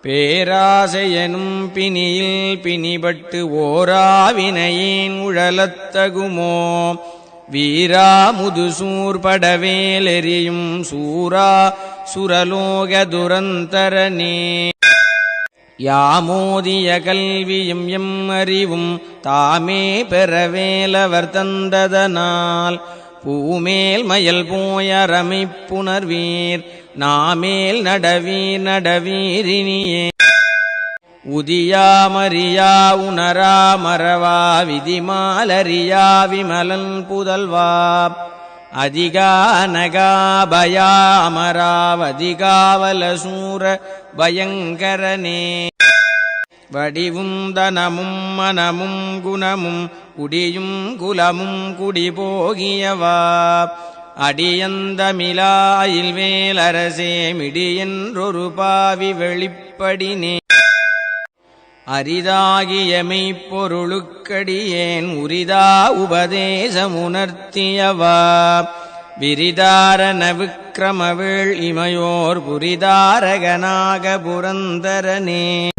பேராசையனும் பிணியில் பிணிபட்டு ஓராவினையேன் உழலத்தகுமோ வீரா முதுசூர் படவேலெறியும் சூரா சுரலோக துரந்தரனே யாமோதிய கல்வியும் எம் அறிவும் தாமே பெறவேலவர் தந்ததனால் பூமேல் மயல் போயரமைப் புணர்வீர் நாமேல் நடவீர் நடவீரினியே உதியாமறியா உணரா மறவா விதிமாலறியா விமலன் புதல்வா அதிகா நகாபயா அமராவதிகாவல சூர பயங்கரனே வடிவும் தனமும் மனமும் குணமும் குடியும் குலமும் குடிபோகியவா அடியந்தமிலாயில் வேலரசே மிடியென்றொரு பாவி வெளிப்படினே அரிதாகிய மெய்ப்பொருளுக்கடியேன் உரிதா உபதேசமுணர்த்தியவா விரிதாரண விக்கிரமவேள் இமையோர் புரிதாரகனாக புரந்தரனே